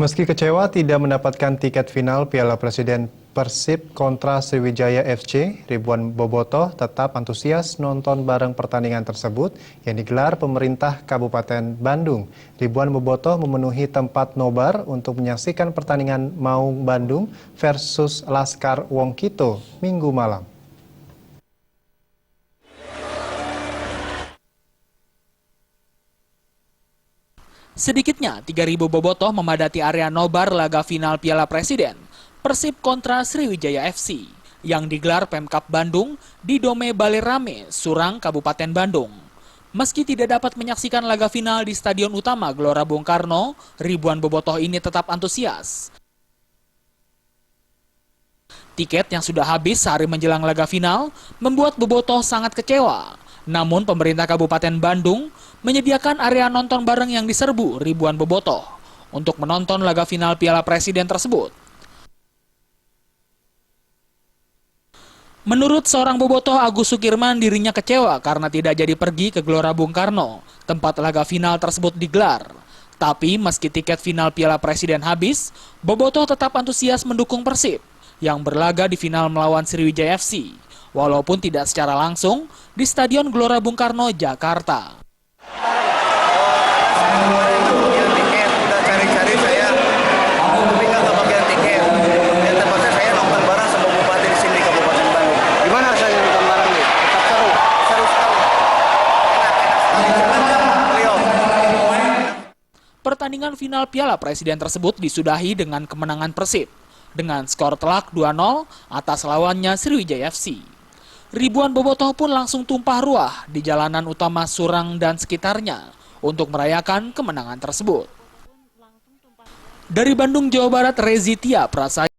Meski kecewa tidak mendapatkan tiket final Piala Presiden Persib kontra Sriwijaya FC, ribuan bobotoh tetap antusias nonton bareng pertandingan tersebut yang digelar pemerintah Kabupaten Bandung. Ribuan bobotoh memenuhi tempat nobar untuk menyaksikan pertandingan Maung Bandung versus Laskar Wongkito Minggu malam. Sedikitnya 3.000 bobotoh memadati area nobar laga final Piala Presiden Persib kontra Sriwijaya FC yang digelar Pemkab Bandung di Dome Balai Rame, Surang, Kabupaten Bandung. Meski tidak dapat menyaksikan laga final di Stadion Utama Gelora Bung Karno, ribuan bobotoh ini tetap antusias. Tiket yang sudah habis sehari menjelang laga final membuat bobotoh sangat kecewa. Namun pemerintah Kabupaten Bandung menyediakan area nonton bareng yang diserbu ribuan bobotoh untuk menonton laga final Piala Presiden tersebut. Menurut seorang bobotoh Agus Sukirman, dirinya kecewa karena tidak jadi pergi ke Gelora Bung Karno, tempat laga final tersebut digelar. Tapi meski tiket final Piala Presiden habis, bobotoh tetap antusias mendukung Persib yang berlaga di final melawan Sriwijaya FC, walaupun tidak secara langsung di Stadion Gelora Bung Karno, Jakarta. Pertandingan final Piala Presiden tersebut disudahi dengan kemenangan Persib dengan skor telak 2-0 atas lawannya Sriwijaya FC. Ribuan bobotoh pun langsung tumpah ruah di jalanan utama Surang dan sekitarnya untuk merayakan kemenangan tersebut. Dari Bandung, Jawa Barat, Rezi Tia Prasaya.